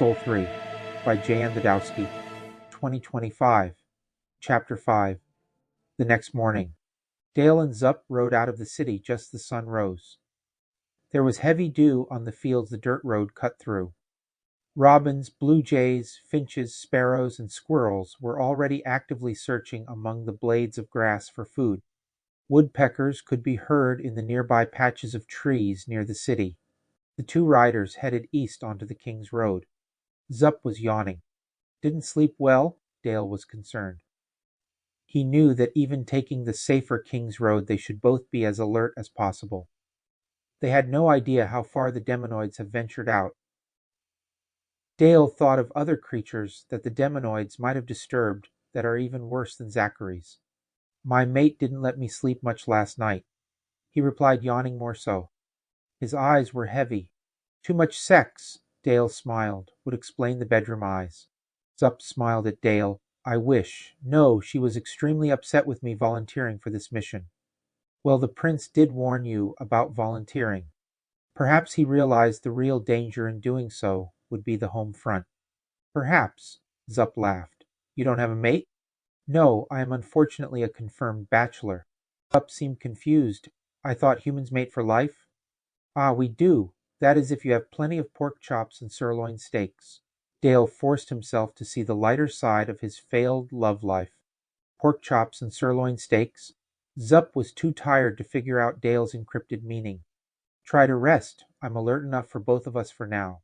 Soul 3 by Wdowski, 2025, Chapter 5. The next morning, Dale and Zup rode out of the city just as the sun rose. There was heavy dew on the fields the dirt road cut through. Robins, blue jays, finches, sparrows, and squirrels were already actively searching among the blades of grass for food. Woodpeckers could be heard in the nearby patches of trees near the city. The two riders headed east onto the King's Road. Zup was yawning. Didn't sleep well? Dale was concerned. He knew that even taking the safer King's Road, they should both be as alert as possible. They had no idea how far the demonoids have ventured out. Dale thought of other creatures that the demonoids might have disturbed that are even worse than Zachary's. My mate didn't let me sleep much last night, he replied, yawning more so. His eyes were heavy. Too much sex, Dale smiled, would explain the bedroom eyes. Zup smiled at Dale. I wish. No, she was extremely upset with me volunteering for this mission. Well, the prince did warn you about volunteering. Perhaps he realized the real danger in doing so would be the home front. Perhaps, Zup laughed. You don't have a mate? No, I am unfortunately a confirmed bachelor. Zup seemed confused. I thought humans mate for life? Ah, we do. That is if you have plenty of pork chops and sirloin steaks. Dale forced himself to see the lighter side of his failed love life. Pork chops and sirloin steaks? Zup was too tired to figure out Dale's encrypted meaning. Try to rest. I'm alert enough for both of us for now.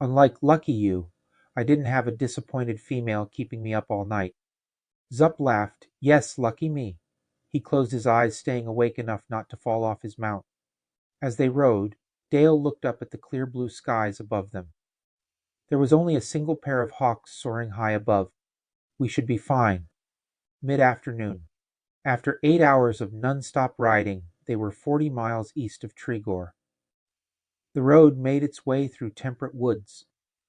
Unlike Lucky You, I didn't have a disappointed female keeping me up all night. Zup laughed. Yes, lucky me. He closed his eyes, staying awake enough not to fall off his mount. As they rode, Dale looked up at the clear blue skies above them. There was only a single pair of hawks soaring high above. We should be fine. Mid-afternoon. After 8 hours of non-stop riding, they were 40 miles east of Trigor. The road made its way through temperate woods.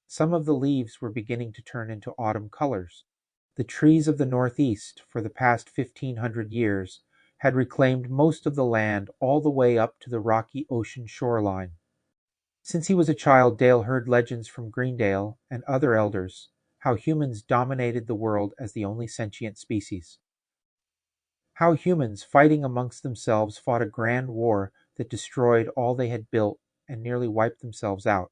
Some of the leaves were beginning to turn into autumn colors. The trees of the northeast, for the past 1,500 years, had reclaimed most of the land all the way up to the rocky ocean shoreline. Since he was a child, Dale heard legends from Greendale and other elders how humans dominated the world as the only sentient species. How humans, fighting amongst themselves, fought a grand war that destroyed all they had built and nearly wiped themselves out.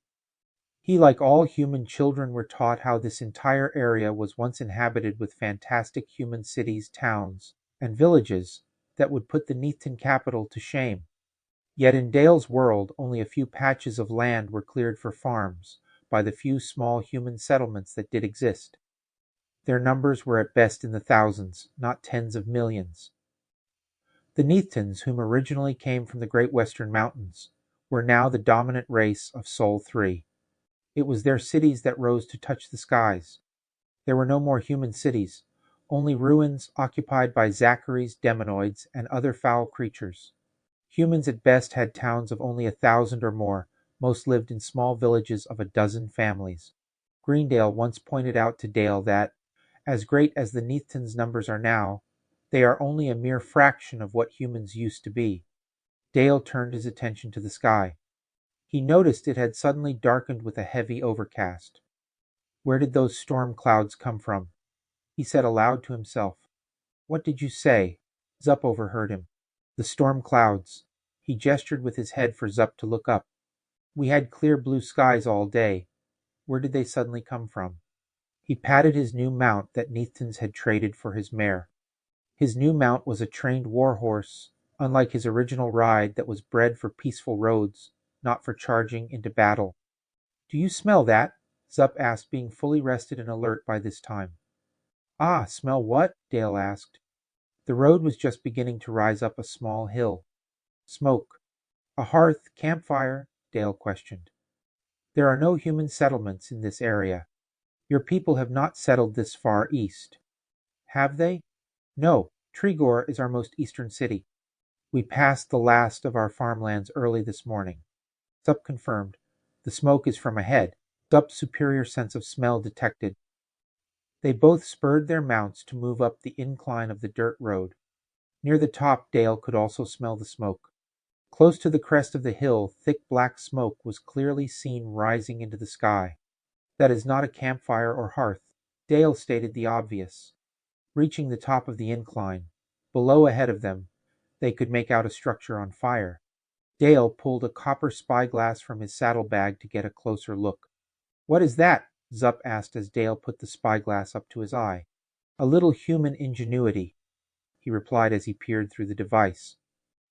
He, like all human children, were taught how this entire area was once inhabited with fantastic human cities, towns, and villages that would put the Neathton capital to shame. Yet in Dale's world, only a few patches of land were cleared for farms by the few small human settlements that did exist. Their numbers were at best in the thousands, not tens of millions. The Neathons, whom originally came from the Great Western Mountains, were now the dominant race of Soul 3. It was their cities that rose to touch the skies. There were no more human cities, only ruins occupied by Zachary's demonoids and other foul creatures. Humans at best had towns of only 1,000 or more. Most lived in small villages of a dozen families. Greendale once pointed out to Dale that, as great as the Neathton's numbers are now, they are only a mere fraction of what humans used to be. Dale turned his attention to the sky. He noticed it had suddenly darkened with a heavy overcast. Where did those storm clouds come from? He said aloud to himself. What did you say? Zup overheard him. The storm clouds. He gestured with his head for Zup to look up. We had clear blue skies all day. Where did they suddenly come from? He patted his new mount that Neathton's had traded for his mare. His new mount was a trained war horse, unlike his original ride that was bred for peaceful roads, not for charging into battle. Do you smell that? Zup asked, being fully rested and alert by this time. Ah, smell what? Dale asked. The road was just beginning to rise up a small hill. Smoke. A hearth, campfire? Dale questioned. There are no human settlements in this area. Your people have not settled this far east. Have they? No, Trigor is our most eastern city. We passed the last of our farmlands early this morning. Zup confirmed. The smoke is from ahead. Zup's superior sense of smell detected. They both spurred their mounts to move up the incline of the dirt road. Near the top, Dale could also smell the smoke. Close to the crest of the hill, thick black smoke was clearly seen rising into the sky. That is not a campfire or hearth. Dale stated the obvious. Reaching the top of the incline, below ahead of them, they could make out a structure on fire. Dale pulled a copper spyglass from his saddlebag to get a closer look. "What is that?" Zup asked as Dale put the spyglass up to his eye. "A little human ingenuity," he replied as he peered through the device.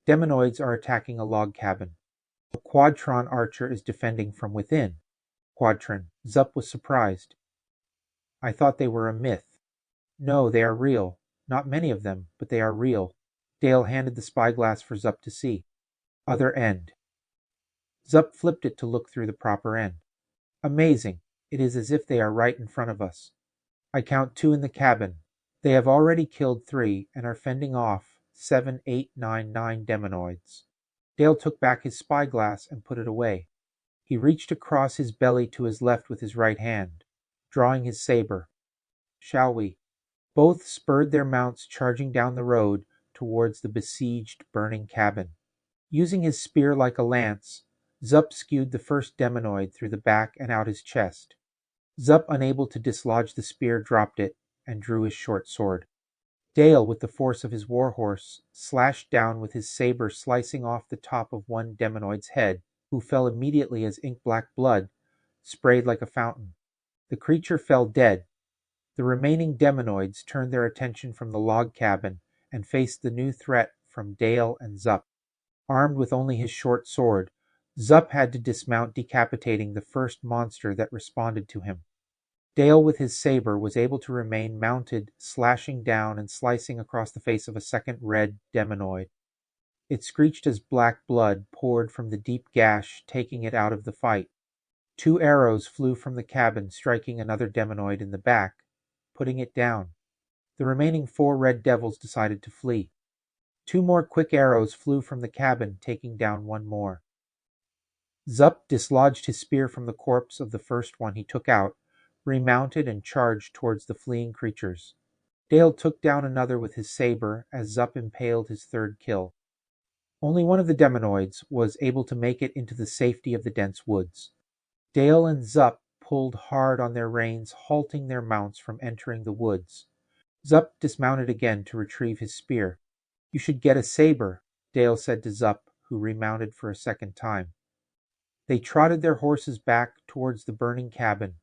"Demonoids are attacking a log cabin. A Quadtron archer is defending from within." Quadtron. Zup was surprised. "I thought they were a myth." "No, they are real. Not many of them, but they are real." Dale handed the spyglass for Zup to see. "Other end." Zup flipped it to look through the proper end. "Amazing. It is as if they are right in front of us. I count 2 in the cabin. They have already killed 3 and are fending off 7, 8, 9, 9 demonoids." Dale took back his spyglass and put it away. He reached across his belly to his left with his right hand, drawing his saber. "Shall we?" Both spurred their mounts, charging down the road towards the besieged, burning cabin. Using his spear like a lance, Zup skewed the first demonoid through the back and out his chest. Zup, unable to dislodge the spear, dropped it and drew his short sword. Dale, with the force of his warhorse, slashed down with his saber, slicing off the top of one demonoid's head, who fell immediately as ink-black blood sprayed like a fountain. The creature fell dead. The remaining demonoids turned their attention from the log cabin and faced the new threat from Dale and Zup. Armed with only his short sword, Zup had to dismount, decapitating the first monster that responded to him. Dale, with his saber, was able to remain mounted, slashing down and slicing across the face of a second red demonoid. It screeched as black blood poured from the deep gash, taking it out of the fight. 2 arrows flew from the cabin, striking another demonoid in the back, putting it down. The remaining 4 red devils decided to flee. 2 more quick arrows flew from the cabin, taking down 1 more. Zup dislodged his spear from the corpse of the first one he took out, remounted and charged towards the fleeing creatures. Dale took down another with his saber as Zup impaled his 3rd kill. Only one of the demonoids was able to make it into the safety of the dense woods. Dale and Zup pulled hard on their reins, halting their mounts from entering the woods. Zup dismounted again to retrieve his spear. "You should get a saber," Dale said to Zup, who remounted for a second time. They trotted their horses back towards the burning cabin.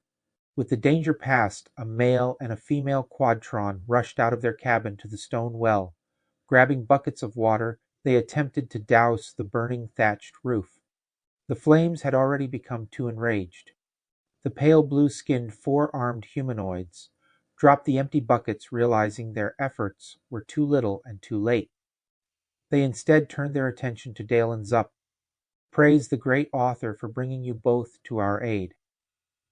With the danger past, a male and a female Quadtron rushed out of their cabin to the stone well. Grabbing buckets of water, they attempted to douse the burning thatched roof. The flames had already become too enraged. The pale blue-skinned 4-armed humanoids dropped the empty buckets, realizing their efforts were too little and too late. They instead turned their attention to Dale and Zup. "Praise the great author for bringing you both to our aid,"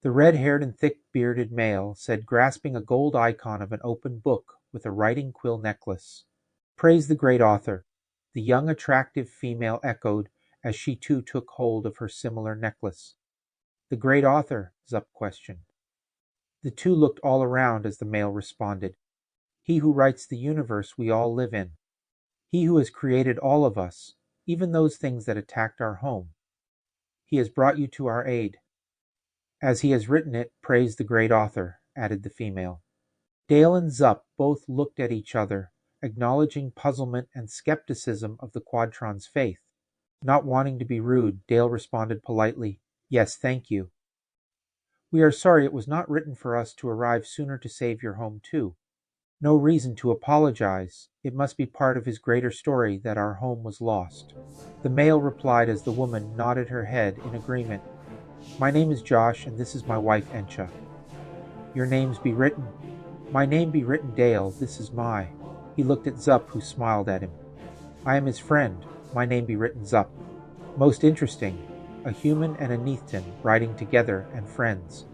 the red-haired and thick-bearded male said, grasping a gold icon of an open book with a writing quill necklace. "Praise the great author," the young, attractive female echoed as she too took hold of her similar necklace. "The great author?" Zup questioned. The 2 looked all around as the male responded. "He who writes the universe we all live in. He who has created all of us, even those things that attacked our home. He has brought you to our aid." "As he has written it, praise the great author," added the female. Dale and Zup both looked at each other, acknowledging puzzlement and skepticism of the Quadtron's faith. Not wanting to be rude, Dale responded politely, "Yes, thank you. We are sorry it was not written for us to arrive sooner to save your home too. No reason to apologize. It must be part of his greater story that our home was lost." The male replied as the woman nodded her head in agreement. "My name is Josh, and this is my wife, Encha." "Your names be written." "My name be written Dale, this is my." He looked at Zup, who smiled at him. "I am his friend. My name be written Zup." "Most interesting. A human and a Neathton riding together and friends."